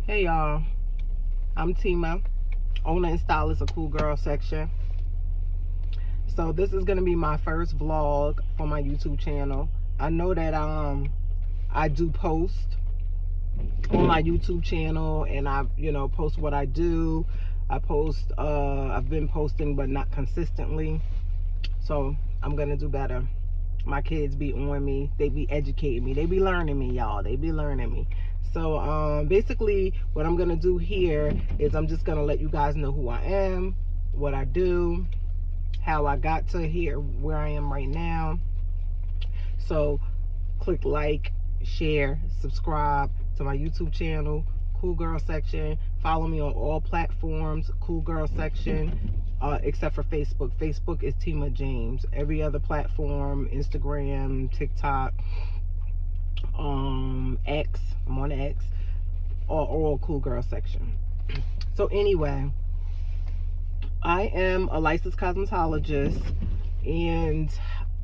Hey y'all, I'm Tima, owner and stylist of Kool Girl Section. So this is gonna be my first vlog for my YouTube channel. I know that I do post on my YouTube channel, and I post what I do. I post I've been posting but not consistently. So I'm gonna do better. My kids be on me, they be educating me, they be learning me, y'all, they be learning me. So basically what I'm gonna do here is I'm just gonna let you guys know who I am, what I do, how I got to here where I am right now. So click like, share, subscribe to my YouTube channel, Kool Girl Section. Follow me on all platforms, Kool Girl Section, except for Facebook. Facebook is Tima James. Every other platform, Instagram, TikTok, X, I'm on X, all Kool Girl Section. So anyway, I am a licensed cosmetologist, and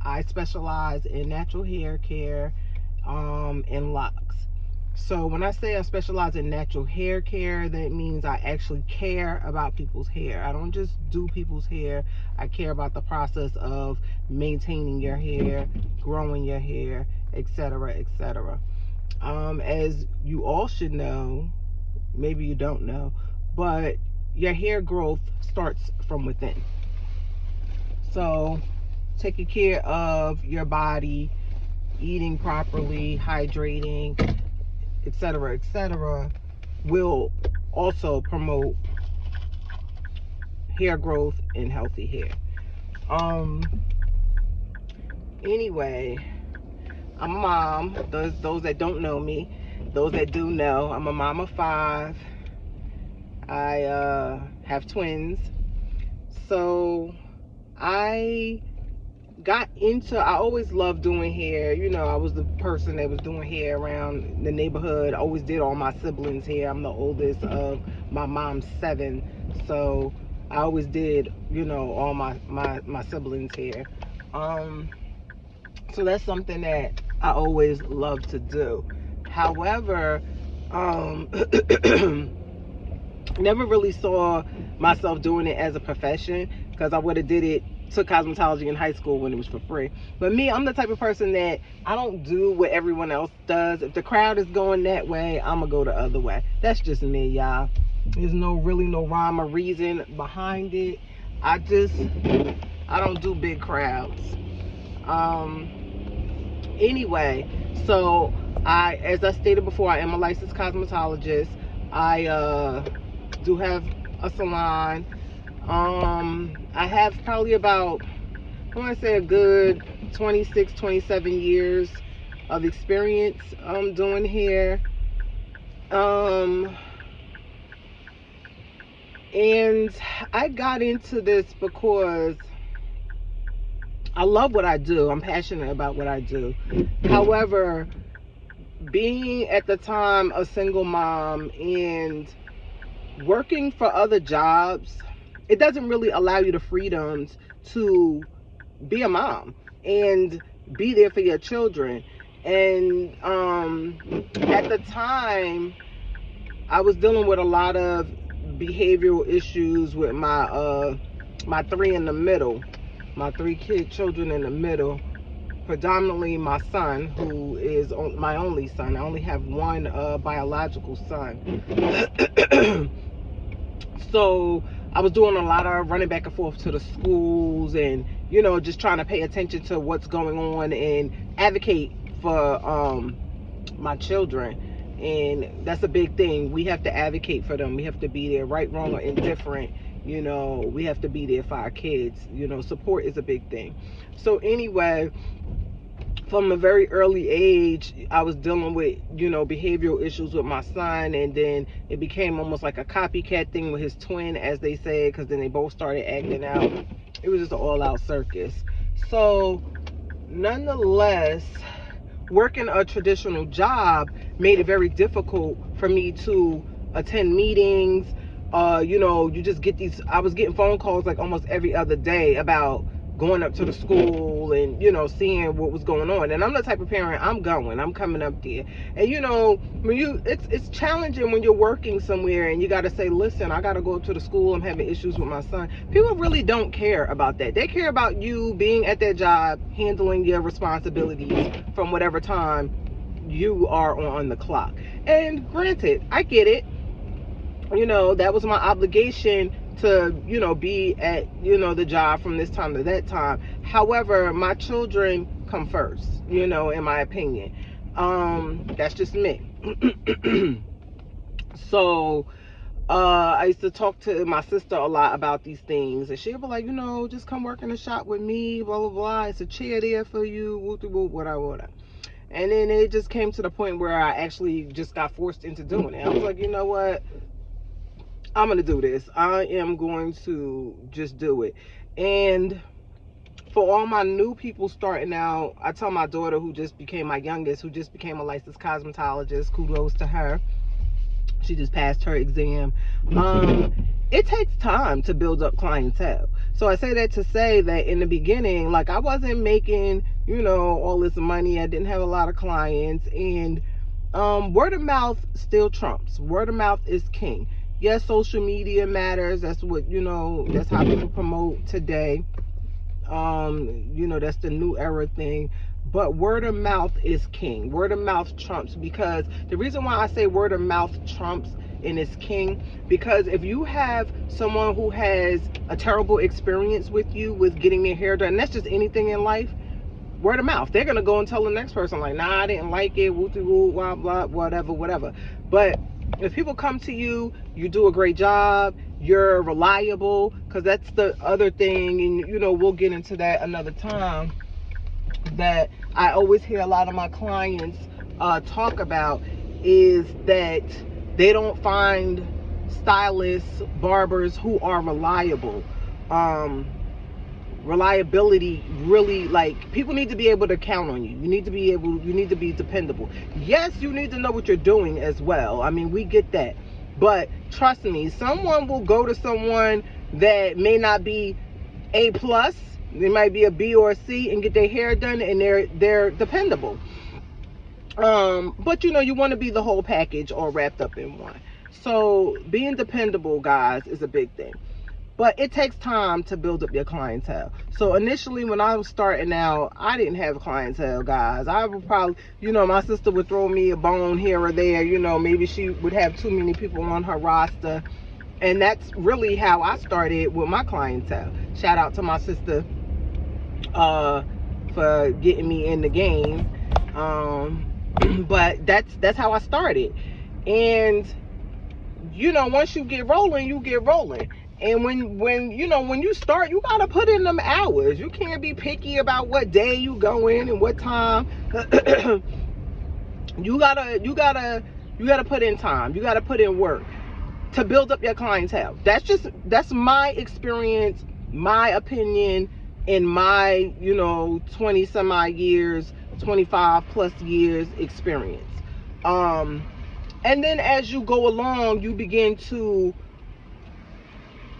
I specialize in natural hair care and locks. So when I say I specialize in natural hair care, that means I actually care about people's hair. I don't just do people's hair. I care about the process of maintaining your hair, growing your hair, etc., etc. As you all should know, maybe you don't know, but your hair growth starts from within. So taking care of your body, eating properly, hydrating, etc., etc., will also promote hair growth and healthy hair. Anyway, I'm a mom. Those that don't know me, those that do know, I'm a mom of 5. I have twins. So I always loved doing hair. I was the person that was doing hair around the neighborhood. I always did all my siblings' hair. I'm the oldest of my mom's 7. So I always did, all my siblings' hair. So that's something that I always loved to do. However, never really saw myself doing it as a profession, because I would have took cosmetology in high school when it was for free. But me, I'm the type of person that I don't do what everyone else does. If the crowd is going that way, I'm gonna go the other way. That's just me, y'all. There's really no rhyme or reason behind it. I don't do big crowds. Anyway, so as I stated before, I am a licensed cosmetologist. I do have a salon. I have probably about, I want to say, a good 26, 27 years of experience doing hair. And I got into this because I love what I do. I'm passionate about what I do. However, being at the time a single mom and working for other jobs, it doesn't really allow you the freedoms to be a mom and be there for your children. And at the time, I was dealing with a lot of behavioral issues with my 3 in the middle, my 3 children in the middle, predominantly my son, who is my only son. I only have one biological son. So I was doing a lot of running back and forth to the schools, and just trying to pay attention to what's going on and advocate for my children. And that's a big thing. We have to advocate for them. We have to be there, right, wrong, or indifferent. We have to be there for our kids. Support is a big thing. So anyway, from a very early age, I was dealing with, behavioral issues with my son, and then it became almost like a copycat thing with his twin, as they say, because then they both started acting out. It was just an all-out circus. So, nonetheless, working a traditional job made it very difficult for me to attend meetings. You just get I was getting phone calls like almost every other day about going up to the school and, you know, seeing what was going on. And I'm the type of parent, I'm coming up there. And, you know, when it's challenging when you're working somewhere and you got to say, listen, I got to go to the school, I'm having issues with my son. People really don't care about that. They care about you being at their job, handling your responsibilities from whatever time you are on the clock. And granted, I get it. You know, that was my obligation to, you know, be at, you know, the job from this time to that time. However, my children come first, you know, in my opinion. That's just me. So I used to talk to my sister a lot about these things, and she'd be like, you know, just come work in the shop with me, blah blah blah, it's a chair there for you, whoop whoop, whatever. And then it just came to the point where I actually just got forced into doing it. I was like, you know what, I'm gonna do this. I am going to just do it. And for all my new people starting out, I tell my daughter, who just became my youngest, who just became a licensed cosmetologist, kudos to her. She just passed her exam. It takes time to build up clientele. So I say that to say that in the beginning, like, I wasn't making, you know, all this money. I didn't have a lot of clients, and word of mouth still trumps. Word of mouth is king. Yes, social media matters. That's what, you know, that's how people promote today. You know, that's the new era thing. But word of mouth is king. Word of mouth trumps, because the reason why I say word of mouth trumps and is king, because if you have someone who has a terrible experience with you with getting their hair done, and that's just anything in life, word of mouth, they're gonna go and tell the next person, like, nah, I didn't like it, woo woo, blah blah, whatever. But if people come to you, you do a great job, you're reliable, because that's the other thing, and, you know, we'll get into that another time, that I always hear a lot of my clients talk about, is that they don't find stylists, barbers who are reliable. Reliability, really, like, people need to be able to count on you. You need to be dependable. Yes, you need to know what you're doing as well. I mean, we get that. But trust me, someone will go to someone that may not be A+, they might be a B or a C, and get their hair done, and they're dependable. But, you know, you want to be the whole package all wrapped up in one. So being dependable, guys, is a big thing. But it takes time to build up your clientele. So initially, when I was starting out, I didn't have clientele, guys. I would probably, you know, my sister would throw me a bone here or there. You know, maybe she would have too many people on her roster. And that's really how I started with my clientele. Shout out to my sister for getting me in the game. But that's how I started. And, you know, once you get rolling, you get rolling. And when you know, when you start, you gotta put in them hours. You can't be picky about what day you go in and what time. you gotta put in time. You gotta put in work to build up your clientele. That's my experience, my opinion, in my, you know, 20 some odd years, 25 plus years experience. And then as you go along, you begin to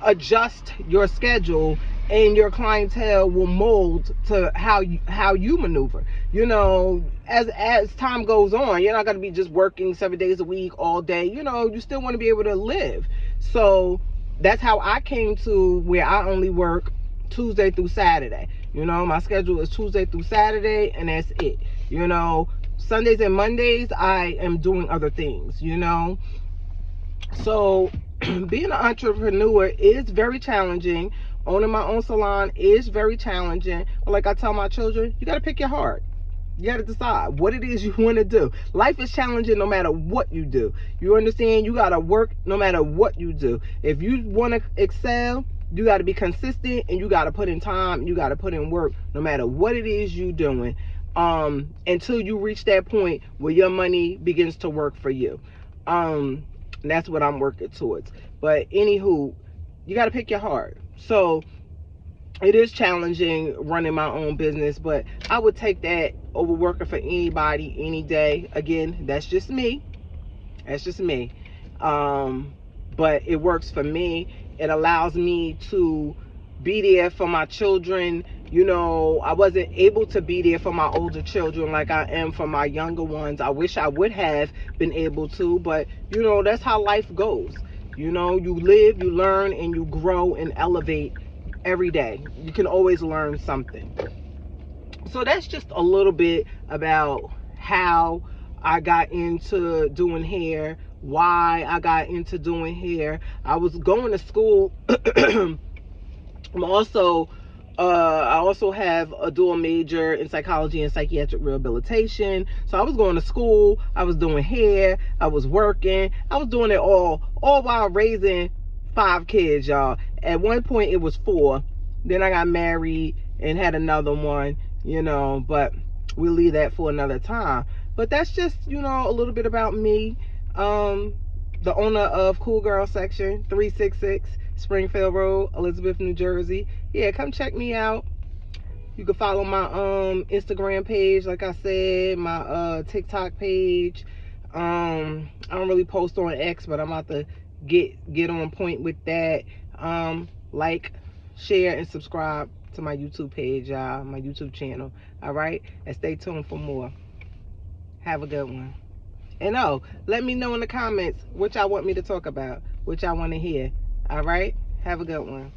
adjust your schedule, and your clientele will mold to how you maneuver. You know, as time goes on, you're not going to be just working 7 days a week all day. You know, you still want to be able to live. So that's how I came to where I only work Tuesday through Saturday. You know, my schedule is Tuesday through Saturday, and that's it. You know, Sundays and Mondays I am doing other things, you know. So being an entrepreneur is very challenging. Owning my own salon is very challenging. But like I tell my children, you got to pick your heart. You got to decide what it is you want to do. Life is challenging no matter what you do. You understand? You got to work no matter what you do. If you want to excel, you got to be consistent, and you got to put in time. You got to put in work no matter what it is you're doing, until you reach that point where your money begins to work for you. And that's what I'm working towards. But anywho, you got to pick your heart. So it is challenging running my own business, but I would take that over working for anybody any day. Again, that's just me. That's just me. But it works for me. It allows me to be there for my children You know, I wasn't able to be there for my older children like I am for my younger ones. I wish I would have been able to, but you know, that's how life goes. You know, you live, you learn, and you grow and elevate every day. You can always learn something. So that's just a little bit about how I got into doing hair, why I got into doing hair. I was going to school. I'm also I also have a dual major in psychology and psychiatric rehabilitation. So I was going to school, I was doing hair, I was working, I was doing it all while raising 5 kids, y'all. At one point it was 4. Then I got married and had another one, you know, but we'll leave that for another time. But that's just, you know, a little bit about me. The owner of Kool Girl Section, 366 Springfield Road, Elizabeth, New Jersey. Yeah, come check me out. You can follow my Instagram page, like I said, my TikTok page. I don't really post on X, but I'm about to get on point with that. Like, share, and subscribe to my YouTube page, y'all, my YouTube channel. All right, and stay tuned for more. Have a good one. And oh, let me know in the comments what y'all want me to talk about, what y'all want to hear. All right, have a good one.